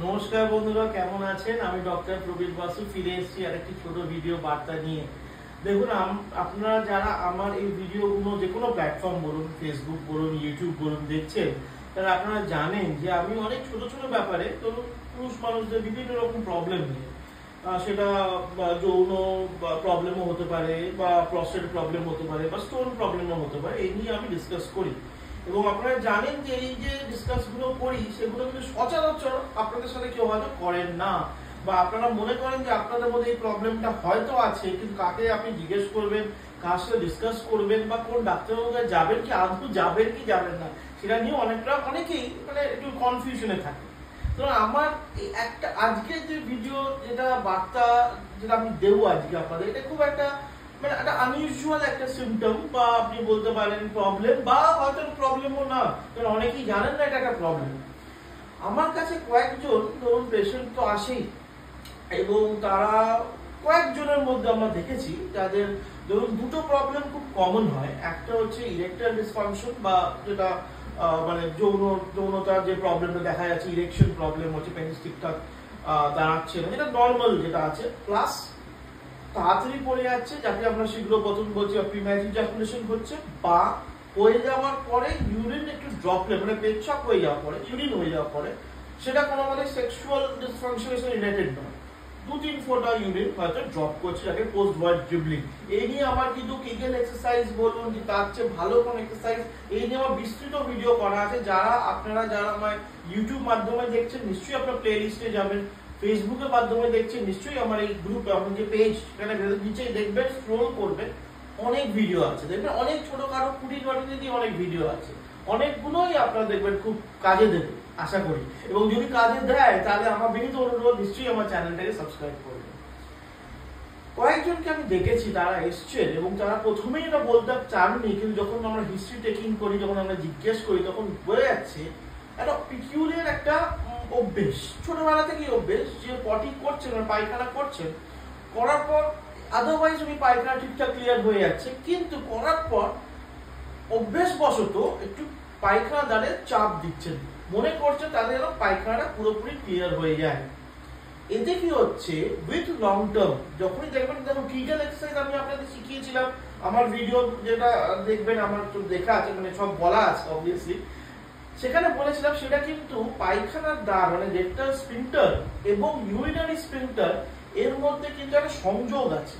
নমস্কার বন্ধুরা, কেমন আছেন? আমি ডক্টর প্রবীর বাসু ফিরে এসেছি আরেকটি ছোট ভিডিও বার্তা নিয়ে। দেখুন, আপনারা যারা আমার এই ভিডিওগুলো যে কোনো প্ল্যাটফর্ম বলুন, ফেসবুক বলুন, ইউটিউব বলুন দেখছেন, তাহলে আপনারা জানেন যে আমি অনেক ছোট ছোট ব্যাপারে ধরুন পুরুষ মানুষদের বিভিন্ন রকম প্রবলেম নিয়ে, সেটা যৌন প্রবলেমও হতে পারে, বা প্রস্টেট প্রবলেম হতে পারে, বা স্টোন প্রবলেমও হতে পারে, এই নিয়ে আমি ডিসকাস করি। এবং আপনারা জানেন যে এই যে ডিসকাস গুলো করি সেগুলো কিন্তু সচরাচর আপনাদের সাথে কেউ হয়তো করেন না, বা আপনারা মনে করেন যে আপনাদের মধ্যে এই প্রবলেমটা হয়তো আছে, কিন্তু কাকে আপনি জিজ্ঞেস করবেন, কার সাথে ডিসকাস করবেন, বা কোন ডাক্তারবাবুর কাছে যাবেন, কি আদৌ যাবেন কি যাবেন না, সেটা নিয়ে অনেকেই একটু কনফিউশনে থাকে। তো আমার একটা আজকে যে ভিডিও যেটা বার্তা যেটা আমি দেবো আজকে আপনাদের, এটা খুব একটা একটা আনইউজুয়াল একটা সিমটম, বা আপনি বলতে পারেন প্রবলেম, বা হয়তো প্রবলেমও না, কারণ অনেকেই জানেন না এটা একটা প্রবলেম। আমার কাছে কয়েকজন ধরুন পেশেন্ট তো আসেই, এবং তারা কয়েকজনের মধ্যে আমরা দেখেছি যাদের ধরুন দুটো প্রবলেম খুব কমন হয়। একটা হচ্ছে ইরেকটাইল ডিসফাংশন, বা যেটা যৌনতার যে প্রবলেমটা দেখা যাচ্ছে, ইরেকশন প্রবলেম হচ্ছে, পেনিস ঠিকঠাক দাঁড়াচ্ছে না, যেটা নর্মাল যেটা আছে, প্লাস তাড়াতাড়ি পড়ে যাচ্ছে, যাকে আমরা শীঘ্র পতন বলছি, প্রিম্যাচুর ইজাকুলেশন হচ্ছে, বা হয়ে যাওয়ার পরে ইউরিন একটু ড্রপলেট, পেচ্ছাপ হয়ে যাওয়ার পরে, ইউরিন হয়ে যাওয়ার পরে, সেটা কোনো সেক্সুয়াল ডিসফাংশনের সাথে রিলেটেড নয়, 2-3 ফোঁটা ইউরিন হয়তো ড্রপ করছে, যাকে পোস্ট ভয়েড ড্রিবলিং। এই নিয়ে আমার কিন্তু কেগেল এক্সারসাইজ বলুন, যে তার চেয়ে ভালো কোন এক্সারসাইজ, এই নিয়ে আমার বিস্তৃত ভিডিও করা আছে। যারা আমার ইউটিউব মাধ্যমে দেখছেন, নিশ্চয়ই আপনার প্লে লিস্টে যাবেন, ফেসবুকের মাধ্যমে দেখছেন, নিশ্চয়ই আমার এই গ্রুপে, আপনার যে পেজ, সেখানে নিচেই দেখবেন, স্ক্রোল করবেন, অনেক ভিডিও আছে, দেখবেন অনেক ছোটখাটো কুটি দিয়ে অনেক ভিডিও আছে, অনেকগুলোই আপনারা দেখবেন খুব কাজে দেবে আশা করি। এবং যদি কাজে দেয় তাহলে আমার বিনীত অনুরোধ, নিশ্চয়ই আমার চ্যানেলটাকে সাবস্ক্রাইব করবেন। কয়েকজনকে আমি দেখেছি, তারা এসছেন এবং তারা প্রথমেই এটা বলতে চাননি, কিন্তু যখন আমরা হিস্ট্রি টেকিং করি, যখন আমরা জিজ্ঞেস করি, তখন বোঝা যাচ্ছে একটা পিকিউলিয়ার একটা অভ্যেস, ছোটবেলা থেকেই অভ্যেস, যে পটি করছেন, পায়খানা করছেন, করার পর আদারওয়াইজ উনি পায়খানা ঠিকঠাক ক্লিয়ার হয়ে যাচ্ছে, কিন্তু করার পর অভ্যেসবশত একটু পায়খানা দ্বারে চাপ দিচ্ছেন, মনে করছে তাদের যেন পায়খানাটা পুরোপুরি ক্লিয়ার হয়ে যায়। এতে কি হচ্ছে, উইথ লং টার্ম যখনই দেখবেন, যেমন কিগেল এক্সারসাইজ আমি আপনাদের শিখিয়েছিলাম, আমার ভিডিও যেটা দেখবেন, আমার দেখা আছে, সব বলা আছে অবভিয়াসলি, সেখানে বলেছিলাম সেটা কিন্তু পায়খানার দ্বার, রেকটাল স্ফিংক্টার এবং ইউরিনারি স্ফিংক্টার, এর মধ্যে কিন্তু একটা সংযোগ আছে,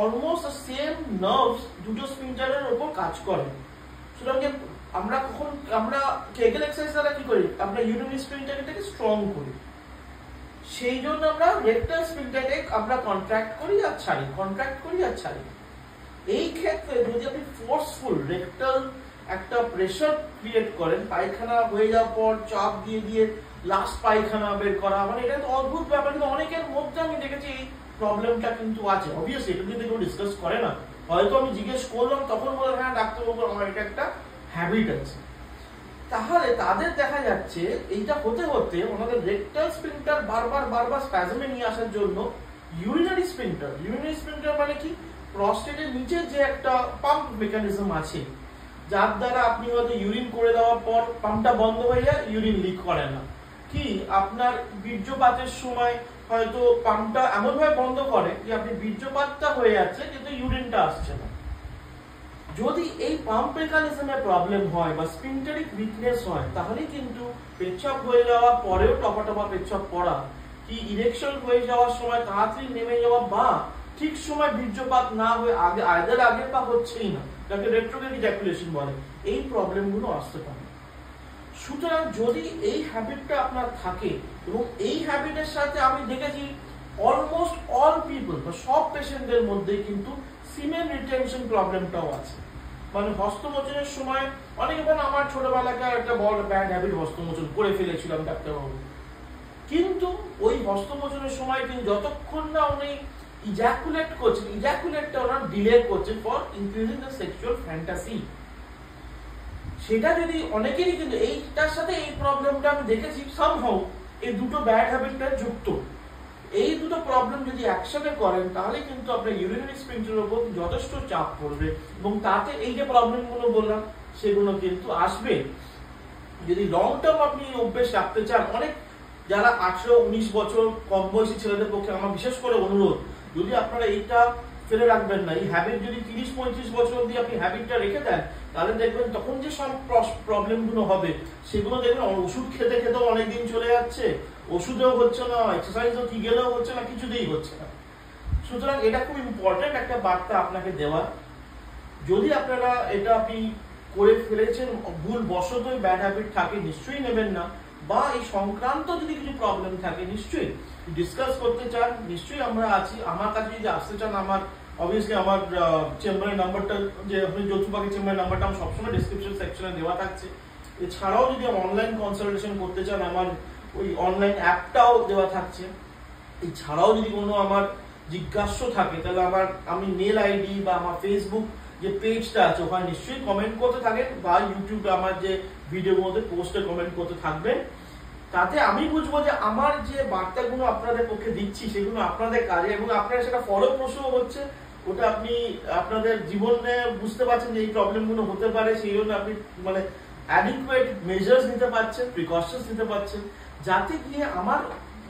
অলমোস্ট সেম নার্ভস দুটো স্ফিংক্টারের উপর কাজ করে। সুতরাং আমরা কেগেল এক্সারসাইজ দ্বারা কি করি, আমরা ইউরিনারি স্ফিংক্টারটাকে স্ট্রং করি, সেই জন্য আমরা রেকটাল স্ফিংক্টারকে আমরা কন্ট্রাক্ট করি আর ছাড়ি। এই ক্ষেত্রে যদি আপনি ফোর্সফুল রেকটাল একটা প্রেসার ক্রিয়েট করেন, পায়খানা হয়ে যাওয়ার পর চাপ দিয়ে লাস্ট পায়খানা বের করা, এটা তো অদ্ভুত ব্যাপার, কিন্তু অনেকের মধ্যে আমি দেখেছি এই প্রবলেমটা কিন্তু আছে। অবভিয়াসলি এটা কিন্তু কেউ ডিসকাস করে না, হয়তো আমি জিজ্ঞেস করলাম, তখন বলে হ্যাঁ ডাক্তারবাবু আমার এটা একটা হ্যাবিট আছে। তাহলে তাদের দেখা যাচ্ছে এইটা হতে হতে ওনাদের রেকটাল স্ফিংক্টার বারবার স্প্যাজমে নিয়ে আসার জন্য ইউরিনারি স্ফিংক্টার মানে কি, প্রস্টেটের নিচে যে একটা পাম্প মেকানিজম আছে, যার দ্বারা আপনি হয়তো ইউরিন করে দেওয়ার পর পাম্পটা বন্ধ হয়ে যায়, ইউরিন লিক করে না, কি আপনার বীর্যপাতের সময় হয়তো পাম্পটা এমন ভাবে বন্ধ করে যে আপনি বীর্যপাতটা হয়ে যাচ্ছে কিন্তু ইউরিনটা আসছে না। যদি এই পাম্প মেকানিজমের প্রবলেম হয় বা স্ফিংক্টারিক উইকনেস হয়, তাহলে কিন্তু পেচ্ছাপ হয়ে যাওয়ার পরেও টপা পেচ্ছাপ পড়া, কি ইরেকশন হয়ে যাওয়ার সময় তাড়াতাড়ি নেমে যাওয়া, বা ঠিক সময় বীর্যপাত না হয়ে আগে বা হচ্ছেই না, যাকে রেট্রোগ্রেড ইজাকুলেশন বলে, এই প্রবলেমগুলো আসতে পারে। সুতরাং যদি এই হ্যাবিটটা আপনার থাকে, এবং এই হ্যাবিটের সাথে আমি দেখেছি অলমোস্ট অল পিপল বা সব পেশেন্টদের মধ্যে কিন্তু সিমেন রিটেনশন প্রবলেমটাও আছে। হস্তমোচনের সময় অনেকে বলেন আমার ছোটবেলাকার একটা বড় ব্যাড হ্যাবিট, হস্তমোচন করে ফেলেছিলাম ডাক্তারবাবু, কিন্তু ওই হস্তমোচনের সময় কিন্তু যতক্ষণ না উনি ইজাকুলেট করছেন, ইজাকুলেটটা ওনার ডিলে করছেন for increasing the sexual fantasy, সেটা যদি অনেকেরই কিন্তু এইটার সাথে এই প্রবলেমটা আমি দেখেছি সামহাউ এই দুটো ব্যাড হ্যাবিটটা যুক্ত। এই দুটো প্রবলেম যদি একসাথে করেন, তাহলে কিন্তু আপনার ইউরিনারি স্ফিংক্টারের উপর যথেষ্ট চাপ পড়বে, এবং তাতে এই যে প্রবলেমগুলো বললাম সেগুলো কিন্তু আসবে। যদি লং টার্ম আপনি অভ্যেস রাখতে চান, অনেক যারা 18-19 বছর কম বয়সী ছেলেদের পক্ষে আমার বিশেষ করে অনুরোধ, যদি আপনারা এইটা ফেলে রাখবেন না, এই হ্যাবিট যদি 30-35 বছর অবধি আপনি হ্যাবিটটা রেখে দেন, তাহলে দেখবেন তখন যে সব প্রবলেমগুলো হবে সেগুলো দেখবেন ওষুধ খেতে খেতেও অনেকদিন চলে যাচ্ছে, ওষুধেও হচ্ছে না, এক্সারসাইজও কি গেলেও হচ্ছে না, কিছুতেই হচ্ছে না। সুতরাং এটা খুব ইম্পর্টেন্ট একটা বার্তা আপনাকে দেওয়া। যদি আপনারা এটা আপনি করে ফেলেছেন ভুল বশতই ব্যাড হ্যাবিট থাকে, নিশ্চয়ই নেবেন না, বা এই সংক্রান্ত যদি কিছু প্রবলেম থাকে নিশ্চয়ই ডিসকাস করতে চান, নিশ্চয়ই আমরা আছি। আমার কাছে যদি আসতে চান, আমার অবভিয়াসলি আমার চেম্বারের নাম্বারটা, যে আপনি যৌথবাগের চেম্বারের নাম্বারটা আমার সবসময় ডিসক্রিপশন সেকশনে দেওয়া থাকছে। এছাড়াও যদি অনলাইন কনসালটেশন করতে চান, আমার ওই অনলাইন অ্যাপটাও দেওয়া থাকছে। এছাড়াও যদি কোনো আমার জিজ্ঞাসা থাকে, তাহলে আমি মেল আইডি বা আমার ফেসবুক যে পেজটা আছে ওখানে নিশ্চয়ই কমেন্ট করতে থাকেন, বা ইউটিউবে আমার যে ভিডিওর মধ্যে পোস্টে কমেন্ট করতে থাকবেন। তাতে আমি বুঝবো যে আমার যে বার্তাগুলো আপনাদের পক্ষে দিচ্ছি সেগুলো আপনাদের কাজে, এবং আপনারা সেটা ফলপ্রসূ হচ্ছে। ওটা আপনি আপনাদের জীবনে বুঝতে পারছেন যে এই প্রবলেমগুলো হতে পারে, সেই জন্য আপনি মানে অ্যাডিকুয়েট মেজার্স নিতে পারছেন, প্রিকশনস নিতে পারছেন, যাতে গিয়ে আমার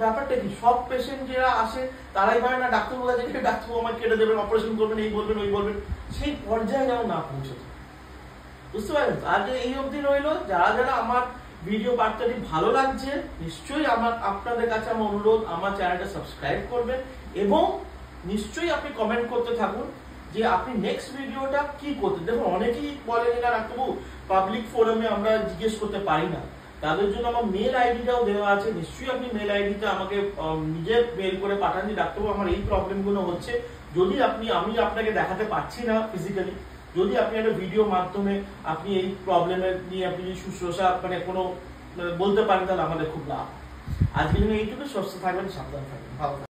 ব্যাপারটা কি, সব পেশেন্ট যারা আসে তারাই ভাবে না ডাক্তারবাবু কাছে গিয়ে ডাক্তারবাবু আমার কেটে দেবেন, অপারেশন করবেন, এই বলবেন ওই বলবেন, সেই পর্যায়ে যেন না পৌঁছতে। বুঝতে পারেন? আর যে এই অবধি রইলো, যারা যারা আমার ভিডিও বার্তাটি ভালো লাগছে, নিশ্চয়ই আপনাদের কাছে আমার অনুরোধ, আমার চ্যানেলটা সাবস্ক্রাইব করবেন, এবং নিশ্চয়ই আপনি কমেন্ট করতে থাকুন যে আপনি নেক্সট ভিডিওটা কি করতে। দেখুন, অনেকেই বলে যে না ডাক্তারবাবু পাবলিক ফোরামে আমরা জিজ্ঞেস করতে পারি না, তাদের জন্য আমার মেল আইডিটাও দেওয়া আছে। নিশ্চয়ই আপনি মেল আইডিতে আমাকে নিজে মেল করে পাঠান যে ডাক্তারবাবু আমার এই প্রবলেমগুলো হচ্ছে, যদি আমি আপনাকে দেখাতে পারছি না ফিজিক্যালি, যদি আপনি একটা ভিডিও মাধ্যমে আপনি এই প্রবলেমের নিয়ে আপনি শুশ্রূষা মানে কোনো বলতে পারেন, তাহলে আমাদের খুব লাভ। আজকের জন্য এইটুকু। সুস্থ থাকবেন, সাবধান থাকবেন, ভালো থাকবেন।